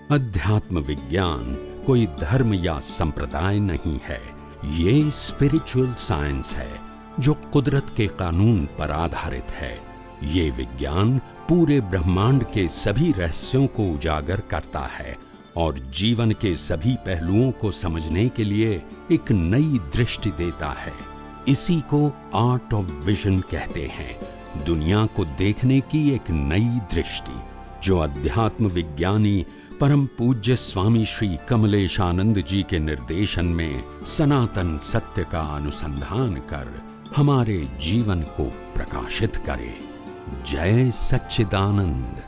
अध्यात्म विज्ञान कोई धर्म या संप्रदाय नहीं है, ये स्पिरिचुअल साइंस है जो कुदरत के कानून पर आधारित है। ये विज्ञान पूरे ब्रह्मांड के सभी रहस्यों को उजागर करता है और जीवन के सभी पहलुओं को समझने के लिए एक नई दृष्टि देता है। इसी को आर्ट ऑफ विजन कहते हैं, दुनिया को देखने की एक नई दृष्टि, जो अध्यात्म विज्ञानी परम पूज्य स्वामी श्री कमलेशानंद जी के निर्देशन में सनातन सत्य का अनुसंधान कर हमारे जीवन को प्रकाशित करे। जय सच्चिदानंद।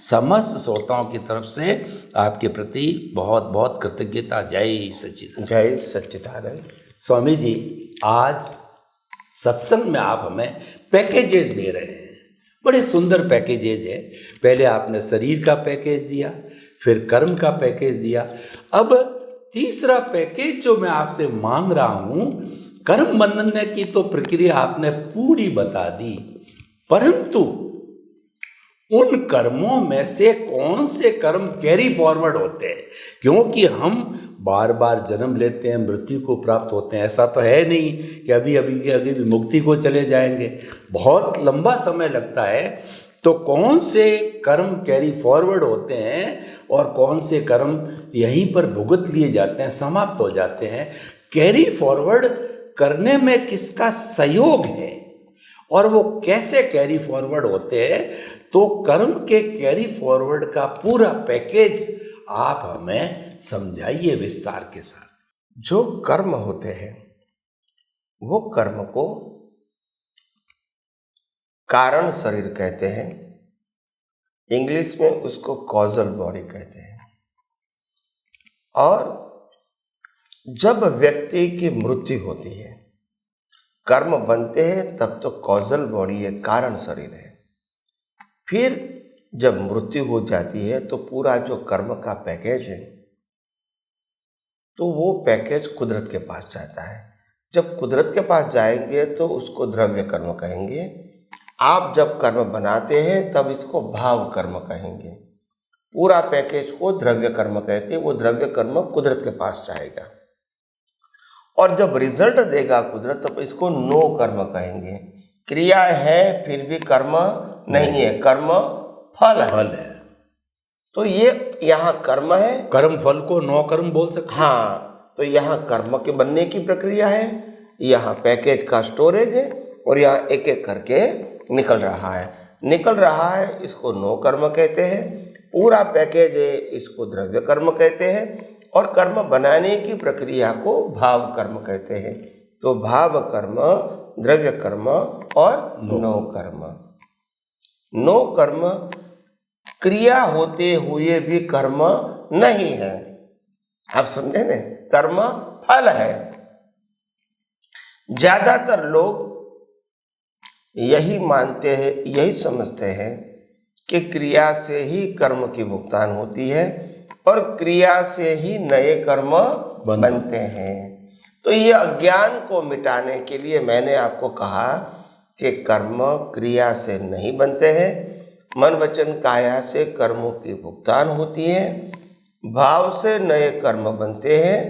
समस्त श्रोताओं की तरफ से आपके प्रति बहुत बहुत कृतज्ञता। जय सच्चिदानंद। जय सच्चिदानंद। स्वामी जी, आज सत्संग में आप हमें पैकेजेस दे रहे हैं, बड़े सुंदर पैकेजेज है। पहले आपने शरीर का पैकेज दिया, फिर कर्म का पैकेज दिया, अब तीसरा पैकेज जो मैं आपसे मांग रहा हूं, कर्म बंधने की तो प्रक्रिया आपने पूरी बता दी, परंतु उन कर्मों में से कौन से कर्म कैरी फॉरवर्ड होते हैं? क्योंकि हम बार बार जन्म लेते हैं, मृत्यु को प्राप्त होते हैं, ऐसा तो है नहीं कि अभी मुक्ति को चले जाएंगे, बहुत लंबा समय लगता है। तो कौन से कर्म कैरी फॉरवर्ड होते हैं और कौन से कर्म यहीं पर भुगत लिए जाते हैं, समाप्त हो जाते हैं? कैरी फॉरवर्ड करने में किसका सहयोग है और वो कैसे कैरी फॉरवर्ड होते हैं? तो कर्म के कैरी फॉरवर्ड का पूरा पैकेज आप हमें समझाइए विस्तार के साथ। जो कर्म होते हैं वो कर्म को कारण शरीर कहते हैं, इंग्लिश में उसको कॉजल बॉडी कहते हैं। और जब व्यक्ति की मृत्यु होती है, कर्म बनते हैं, तब तो कॉजल बॉडी है, कारण शरीर है। फिर जब मृत्यु हो जाती है तो पूरा जो कर्म का पैकेज है, तो वो पैकेज कुदरत के पास जाता है। जब कुदरत के पास जाएंगे तो उसको द्रव्य कर्म कहेंगे। आप जब कर्म बनाते हैं तब इसको भाव कर्म कहेंगे। पूरा पैकेज को द्रव्य कर्म कहते हैं। वो द्रव्य कर्म कुदरत के पास जाएगा और जब रिजल्ट देगा कुदरत, तब इसको नो कर्म कहेंगे। क्रिया है फिर भी कर्म नहीं है, कर्म फल है। तो ये यहाँ कर्म है, कर्म फल को नो कर्म बोल सकते हैं। हाँ, तो यहाँ कर्म के बनने की प्रक्रिया है, यहाँ पैकेज का स्टोरेज है और यहाँ एक एक करके निकल रहा है, इसको नो कर्म कहते हैं। पूरा पैकेज है, इसको द्रव्य कर्म कहते हैं। और कर्म बनाने की प्रक्रिया को भाव कर्म कहते हैं। तो भाव कर्म, द्रव्य कर्म और नो कर्म। नो कर्म क्रिया होते हुए भी कर्म नहीं है। आप समझे न, कर्म फल है। ज्यादातर लोग यही मानते हैं, यही समझते हैं कि क्रिया से ही कर्म की भुगतान होती है और क्रिया से ही नए कर्म बनते हैं। तो ये अज्ञान को मिटाने के लिए मैंने आपको कहा कि कर्म क्रिया से नहीं बनते हैं, मन वचन काया से कर्मों की भुगतान होती है, भाव से नए कर्म बनते हैं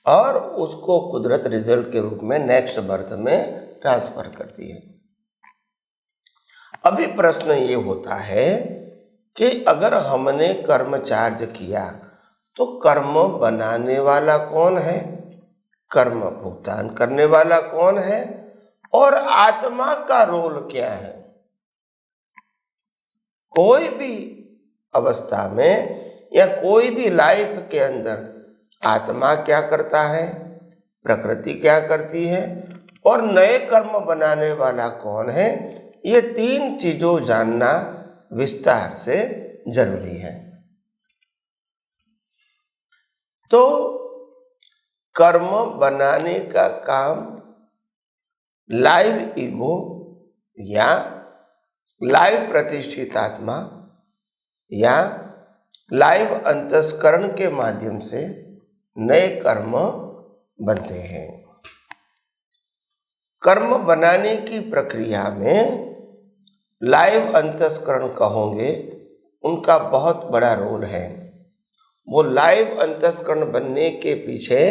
और उसको कुदरत रिजल्ट के रूप में नेक्स्ट बर्थ में ट्रांसफर करती है। अभी प्रश्न ये होता है कि अगर हमने कर्म चार्ज किया तो कर्म बनाने वाला कौन है, कर्म भुगतान करने वाला कौन है और आत्मा का रोल क्या है? कोई भी अवस्था में या कोई भी लाइफ के अंदर आत्मा क्या करता है, प्रकृति क्या करती है और नए कर्म बनाने वाला कौन है, ये तीन चीजों जानना विस्तार से जरूरी है। तो कर्म बनाने का काम लाइव ईगो या लाइव प्रतिष्ठित आत्मा या लाइव अंतस्करण के माध्यम से नए कर्म बनते हैं। कर्म बनाने की प्रक्रिया में लाइव अंतस्करण कहोगे उनका बहुत बड़ा रोल है। वो लाइव अंतस्करण बनने के पीछे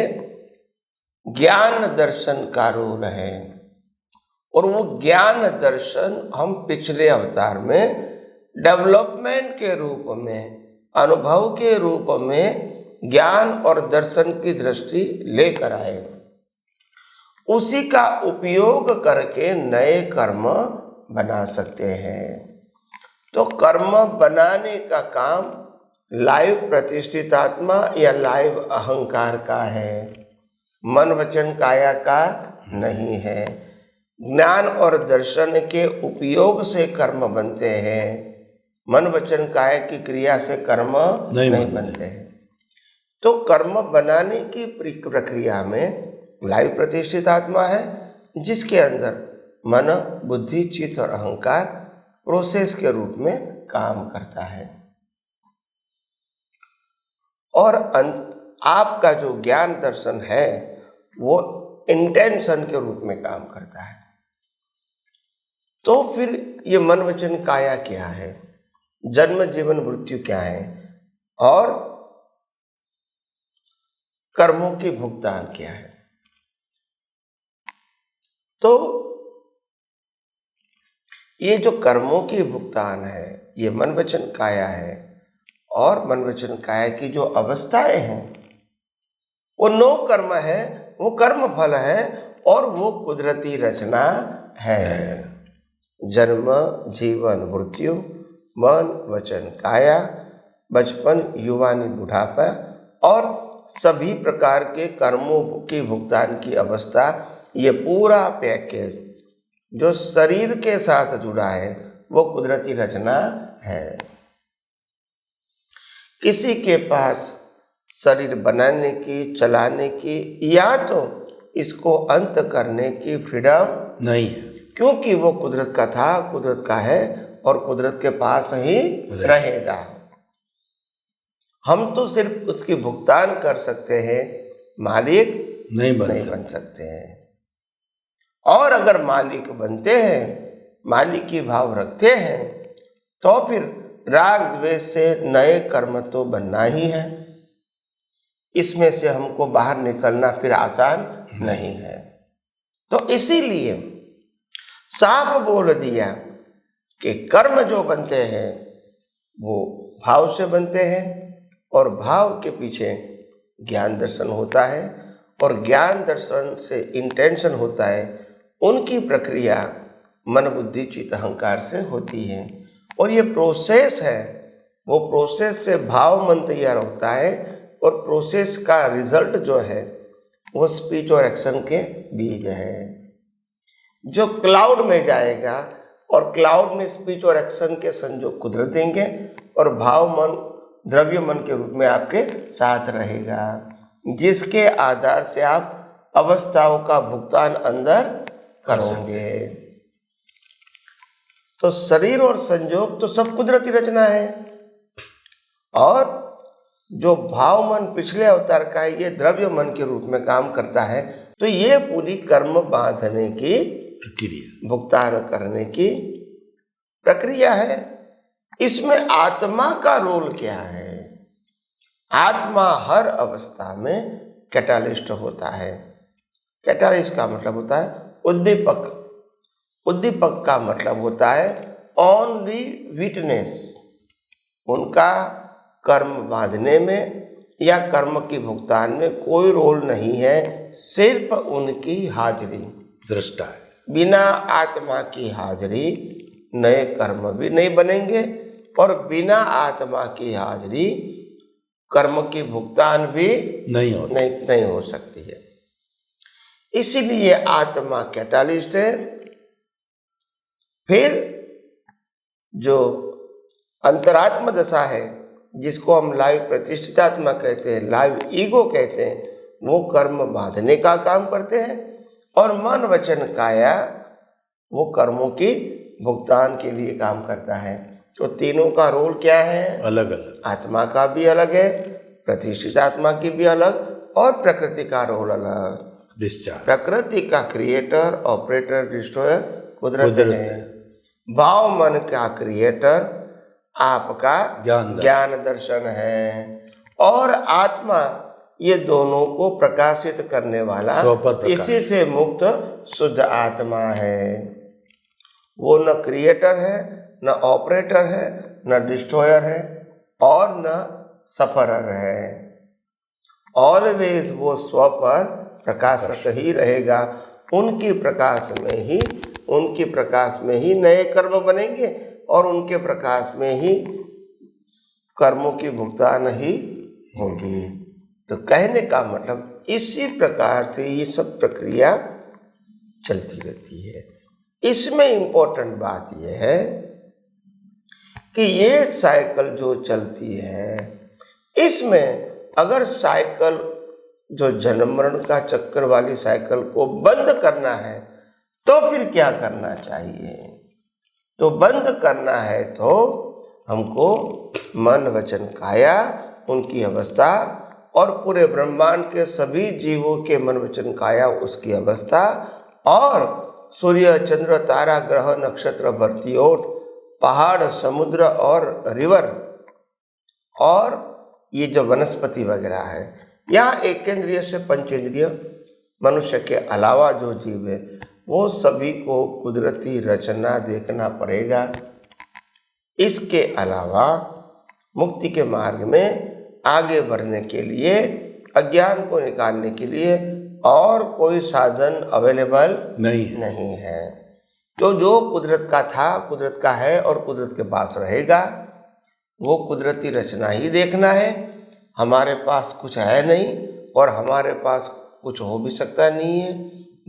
ज्ञान दर्शन का रोल है, और वो ज्ञान दर्शन हम पिछले अवतार में डेवलपमेंट के रूप में, अनुभव के रूप में ज्ञान और दर्शन की दृष्टि लेकर आए। उसी का उपयोग करके नए कर्म बना सकते हैं। तो कर्म बनाने का काम लाइव प्रतिष्ठित आत्मा या लाइव अहंकार का है, मन वचन काया का नहीं है। ज्ञान और दर्शन के उपयोग से कर्म बनते हैं, मन वचन काया की क्रिया से कर्म नहीं बनते हैं। तो कर्म बनाने की प्रक्रिया में लाइव प्रतिष्ठित आत्मा है, जिसके अंदर मन, बुद्धि, चित्त और अहंकार प्रोसेस के रूप में काम करता है। और आपका जो ज्ञान दर्शन है वो इंटेंशन के रूप में काम करता है। तो फिर ये मन वचन काया क्या है, जन्म जीवन मृत्यु क्या है, और कर्मों की भुगतान क्या है। तो ये जो कर्मों की भुगतान है ये मन वचन काया है, और मन वचन काया की जो अवस्थाएं हैं वो 9 कर्म है, वो कर्म फल है, और वो कुदरती रचना है। जन्म जीवन मृत्यु, मन वचन काया, बचपन युवानी बुढ़ापा, और सभी प्रकार के कर्मों की भुगतान की अवस्था, ये पूरा पैकेज जो शरीर के साथ जुड़ा है वो कुदरती रचना है। किसी के पास शरीर बनाने की, चलाने की, या तो इसको अंत करने की फ्रीडम नहीं है, क्योंकि वो कुदरत का था, कुदरत का है, और कुदरत के पास ही रहेगा। हम तो सिर्फ उसकी भुगतान कर सकते हैं, मालिक नहीं बन सकते हैं। और अगर मालिक बनते हैं, मालिक की भाव रखते हैं, तो फिर राग द्वेष से नए कर्म तो बनना ही है। इसमें से हमको बाहर निकलना फिर आसान नहीं है। तो इसीलिए साफ बोल दिया कि कर्म जो बनते हैं वो भाव से बनते हैं, और भाव के पीछे ज्ञान दर्शन होता है, और ज्ञान दर्शन से इंटेंशन होता है। उनकी प्रक्रिया मन बुद्धि चित्त अहंकार से होती है, और ये प्रोसेस है, वो प्रोसेस से भाव मन तैयार होता है, और प्रोसेस का रिजल्ट जो है वो स्पीच और एक्शन के बीज है, जो क्लाउड में जाएगा, और क्लाउड में स्पीच और एक्शन के संयोग कुदरत देंगे, और भाव मन द्रव्य मन के रूप में आपके साथ रहेगा, जिसके आधार से आप अवस्थाओं का भुगतान अंदर करोगे। तो शरीर और संयोग तो सब कुदरती रचना है, और जो भाव मन पिछले अवतार का है ये द्रव्य मन के रूप में काम करता है। तो ये पूरी कर्म बांधने की प्रक्रिया, भुगतान करने की प्रक्रिया है। इसमें आत्मा का रोल क्या है? आत्मा हर अवस्था में कैटालिस्ट होता है। कैटालिस्ट का मतलब होता है उद्दीपक। उद्दीपक का मतलब होता है ओनली विटनेस। उनका कर्म बांधने में या कर्म की भुगतान में कोई रोल नहीं है, सिर्फ उनकी हाजिरी दृष्टा है। बिना आत्मा की हाजिरी नए कर्म भी नहीं बनेंगे, और बिना आत्मा की हाजिरी कर्म की भुगतान भी नहीं हो सकती है। इसीलिए आत्मा कैटालिस्ट है। फिर जो अंतरात्म दशा है, जिसको हम लाइव प्रतिष्ठित आत्मा कहते हैं, लाइव ईगो कहते हैं, वो कर्म बांधने का काम करते हैं, और मन वचन काया वो कर्मों की भुगतान के लिए काम करता है। तो तीनों का रोल क्या है? अलग अलग। आत्मा का भी अलग है, प्रतिष्ठित आत्मा की भी अलग, और प्रकृति का रोल अलग। डिस्चार्ज। प्रकृति का क्रिएटर, ऑपरेटर, डिस्ट्रॉयर कुदरत है। भाव मन का क्रिएटर, आपका ज्ञान दर्शन है। और आत्मा, ये दोनों को प्रकाशित करने वाला इसी से मुक्त शुद्ध आत्मा है। वो न क्रिएटर है, न ऑपरेटर है, न डिस्ट्रॉयर है और न सफरर है। ऑलवेज वो स्व पर प्रकाशक ही रहेगा। उनकी प्रकाश में ही नए कर्म बनेंगे और उनके प्रकाश में ही कर्मों की भुगतान ही होगी। तो कहने का मतलब इसी प्रकार से ये सब प्रक्रिया चलती रहती है। इसमें इम्पोर्टेंट बात यह है कि ये साइकिल जो चलती है, इसमें अगर साइकिल जो जन्म मरण का चक्कर वाली साइकिल को बंद करना है तो फिर क्या करना चाहिए? तो बंद करना है तो हमको मन वचन काया, उनकी अवस्था और पूरे ब्रह्मांड के सभी जीवों के मन वचन काया उसकी अवस्था, और सूर्य चंद्र तारा ग्रह नक्षत्र भरती ओट पहाड़ समुद्र और रिवर और ये जो वनस्पति वगैरह है, यहाँ एकेंद्रिय से पंचेंद्रिय मनुष्य के अलावा जो जीव है वो सभी को कुदरती रचना देखना पड़ेगा। इसके अलावा मुक्ति के मार्ग में आगे बढ़ने के लिए, अज्ञान को निकालने के लिए और कोई साधन अवेलेबल नहीं है। तो जो कुदरत का था, कुदरत का है और कुदरत के पास रहेगा, वो कुदरती रचना ही देखना है। हमारे पास कुछ है नहीं और हमारे पास कुछ हो भी सकता नहीं है।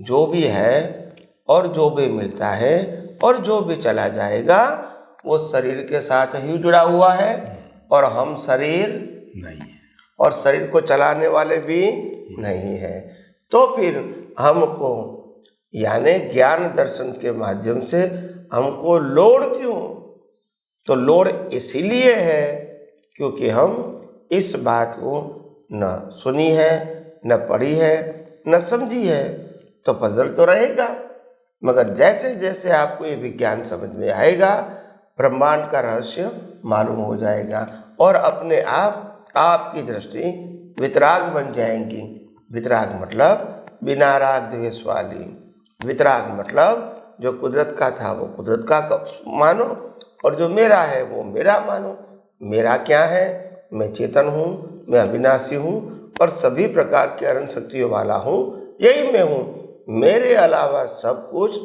जो भी है और जो भी मिलता है और जो भी चला जाएगा वो शरीर के साथ ही जुड़ा हुआ है और हम शरीर नहीं है और शरीर को चलाने वाले भी नहीं है। तो फिर हमको यानी ज्ञान दर्शन के माध्यम से हमको लोड क्यों? तो लोड इसीलिए है क्योंकि हम इस बात को न सुनी है, न पढ़ी है, न समझी है। तो पजल तो रहेगा, मगर जैसे जैसे आपको ये विज्ञान समझ में आएगा, ब्रह्मांड का रहस्य मालूम हो जाएगा और अपने आप आपकी दृष्टि वितराग बन जाएंगी। वितराग मतलब बिना राग द्वेष वाली। वितराग मतलब जो कुदरत का था वो कुदरत का मानो और जो मेरा है वो मेरा मानो। मेरा क्या है? मैं चेतन हूँ, मैं अविनाशी हूँ और सभी प्रकार की अनंत शक्तियों वाला हूँ, यही मैं हूँ। मेरे अलावा सब कुछ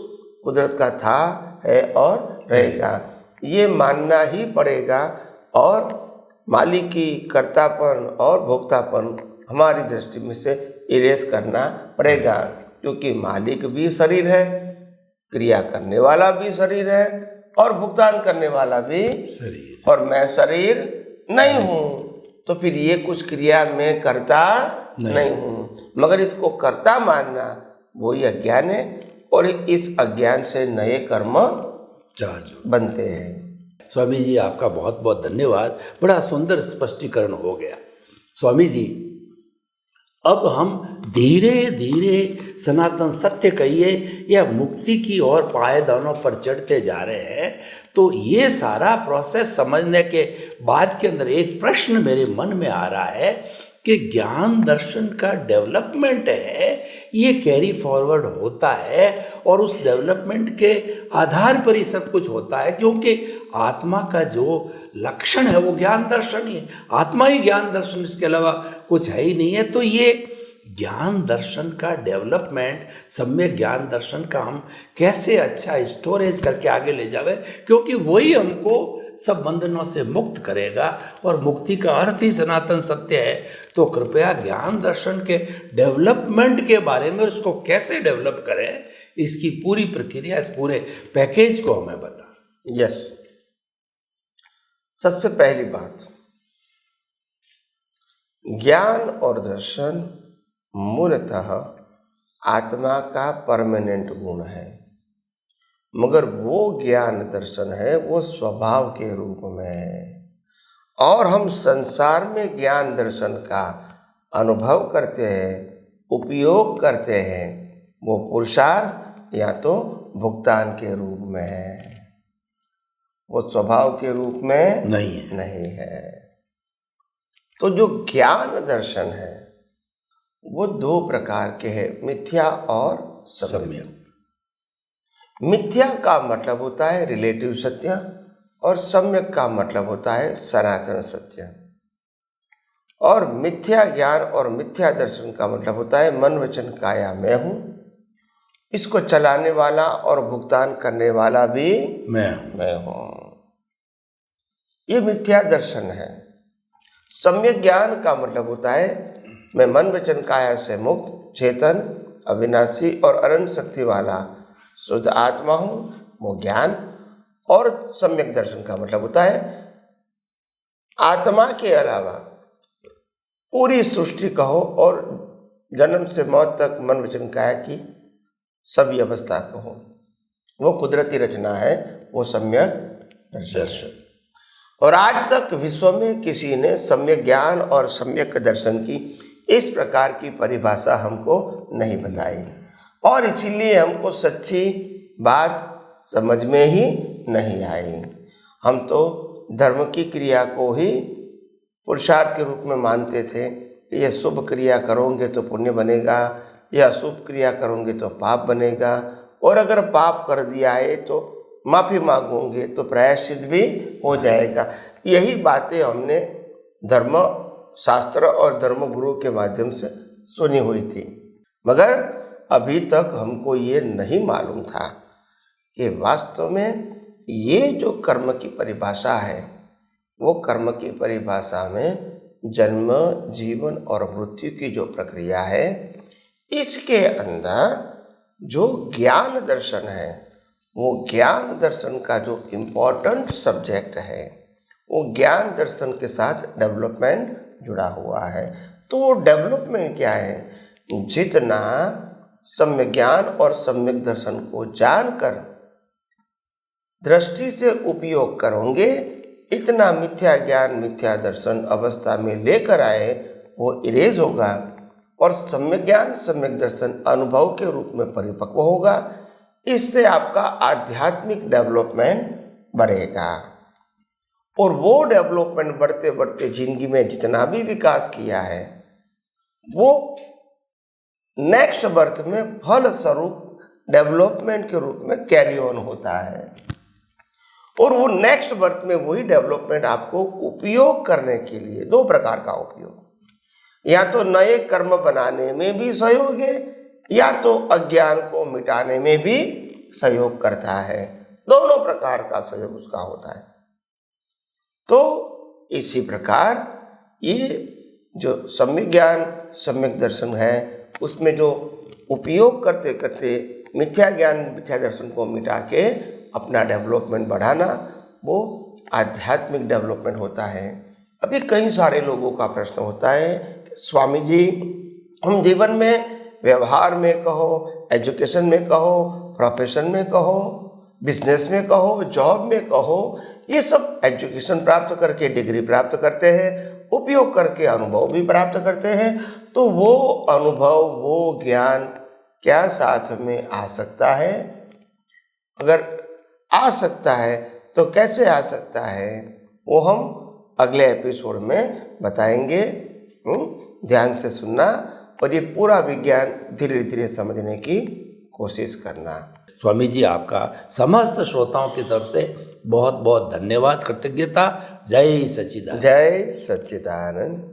कुदरत का था, है और रहेगा, ये मानना ही पड़ेगा। और मालिकी, कर्तापन और भोक्तापन हमारी दृष्टि में से इरेज करना पड़ेगा, क्योंकि मालिक भी शरीर है, क्रिया करने वाला भी शरीर है और भुगतान करने वाला भी शरीर, और मैं शरीर नहीं हूँ। तो फिर ये कुछ क्रिया में करता नहीं हूँ, मगर इसको करता मानना वही अज्ञान है और इस अज्ञान से नए कर्म बनते हैं। स्वामी जी आपका बहुत बहुत धन्यवाद, बड़ा सुंदर स्पष्टीकरण हो गया। स्वामी जी अब हम धीरे धीरे सनातन सत्य कहिए या मुक्ति की ओर पायदानों पर चढ़ते जा रहे हैं। तो ये सारा प्रोसेस समझने के बाद के अंदर एक प्रश्न मेरे मन में आ रहा है कि ज्ञान दर्शन का डेवलपमेंट है, ये कैरी फॉरवर्ड होता है और उस डेवलपमेंट के आधार पर ही सब कुछ होता है, क्योंकि आत्मा का जो लक्षण है वो ज्ञान दर्शन ही है। आत्मा ही ज्ञान दर्शन, इसके अलावा कुछ है ही नहीं है। तो ये ज्ञान दर्शन का डेवलपमेंट, सम्यक ज्ञान दर्शन का हम कैसे अच्छा स्टोरेज करके आगे ले जावे, क्योंकि वही हमको सब बंधनों से मुक्त करेगा और मुक्ति का अर्थ ही सनातन सत्य है। तो कृपया ज्ञान दर्शन के डेवलपमेंट के बारे में, उसको कैसे डेवलप करें, इसकी पूरी प्रक्रिया, इस पूरे पैकेज को हमें बता। यस, सबसे पहली बात, ज्ञान और दर्शन मूलतः आत्मा का परमानेंट गुण है, मगर वो ज्ञान दर्शन है वो स्वभाव के रूप में है। और हम संसार में ज्ञान दर्शन का अनुभव करते हैं, उपयोग करते हैं, वो पुरुषार्थ या तो भुगतान के रूप में है। वो स्वभाव के रूप में नहीं है। तो जो ज्ञान दर्शन है वो दो प्रकार के हैं, मिथ्या और सम्यक। मिथ्या का मतलब होता है रिलेटिव सत्य और सम्यक का मतलब होता है सनातन सत्य। और मिथ्या ज्ञान और मिथ्या दर्शन का मतलब होता है मन वचन काया मैं हूँ, इसको चलाने वाला और भुगतान करने वाला भी मैं हूँ। ये मिथ्या दर्शन है। सम्यक ज्ञान का मतलब होता है मैं मन वचन काया से मुक्त, चेतन, अविनाशी और अनंत शक्ति वाला शुद्ध आत्मा हूँ, वो ज्ञान। और सम्यक दर्शन का मतलब होता है आत्मा के अलावा पूरी सृष्टि कहो और जन्म से मौत तक मन वचन काया की सभी अवस्था कहो, वो कुदरती रचना है, वो सम्यक दर्शन। और आज तक विश्व में किसी ने सम्यक ज्ञान और सम्यक दर्शन की इस प्रकार की परिभाषा हमको नहीं बताई, और इसीलिए हमको सच्ची बात समझ में ही नहीं आई। हम तो धर्म की क्रिया को ही पुरुषार्थ के रूप में मानते थे। ये शुभ क्रिया करोगे तो पुण्य बनेगा, या अशुभ क्रिया करोगे तो पाप बनेगा, और अगर पाप कर दिया है तो माफ़ी मांगोगे तो प्रायश्चित भी हो जाएगा। यही बातें हमने धर्म शास्त्र और धर्म गुरु के माध्यम से सुनी हुई थी, मगर अभी तक हमको ये नहीं मालूम था कि वास्तव में ये जो कर्म की परिभाषा है, वो कर्म की परिभाषा में जन्म, जीवन और मृत्यु की जो प्रक्रिया है, इसके अंदर जो ज्ञान दर्शन है, वो ज्ञान दर्शन का जो इम्पोर्टेंट सब्जेक्ट है, वो ज्ञान दर्शन के साथ डेवलपमेंट जुड़ा हुआ है। तो वो डेवलपमेंट क्या है? जितना सम्यक ज्ञान और सम्यक दर्शन को जानकर दृष्टि से उपयोग करोगे, इतना मिथ्या ज्ञान मिथ्या दर्शन अवस्था में लेकर आए वो इरेज होगा, और सम्यक ज्ञान सम्यक दर्शन अनुभव के रूप में परिपक्व होगा। इससे आपका आध्यात्मिक डेवलपमेंट बढ़ेगा, और वो डेवलपमेंट बढ़ते बढ़ते जिंदगी में जितना भी विकास किया है, वो नेक्स्ट बर्थ में फल स्वरूप डेवलपमेंट के रूप में कैरी ऑन होता है। और वो नेक्स्ट बर्थ में वही डेवलपमेंट आपको उपयोग करने के लिए दो प्रकार का उपयोग, या तो नए कर्म बनाने में भी सहयोग है, या तो अज्ञान को मिटाने में भी सहयोग करता है। दोनों प्रकार का सहयोग उसका होता है। तो इसी प्रकार ये जो सम्यक ज्ञान सम्यक दर्शन है, उसमें जो उपयोग करते करते मिथ्या ज्ञान मिथ्या दर्शन को मिटा के अपना डेवलपमेंट बढ़ाना, वो आध्यात्मिक डेवलपमेंट होता है। अभी कई सारे लोगों का प्रश्न होता है कि स्वामी जी, हम जीवन में व्यवहार में कहो, एजुकेशन में कहो, प्रोफेशन में कहो, बिजनेस में कहो, जॉब में कहो, ये सब एजुकेशन प्राप्त करके डिग्री प्राप्त करते हैं, उपयोग करके अनुभव भी प्राप्त करते हैं। तो वो अनुभव वो ज्ञान क्या साथ में आ सकता है? अगर आ सकता है तो कैसे आ सकता है, वो हम अगले एपिसोड में बताएंगे। ध्यान से सुनना और ये पूरा विज्ञान धीरे धीरे समझने की कोशिश करना। स्वामी जी, आपका समस्त श्रोताओं की तरफ से बहुत बहुत धन्यवाद, कृतज्ञता। जय सच्चिदानंद। जय सच्चिदानंद।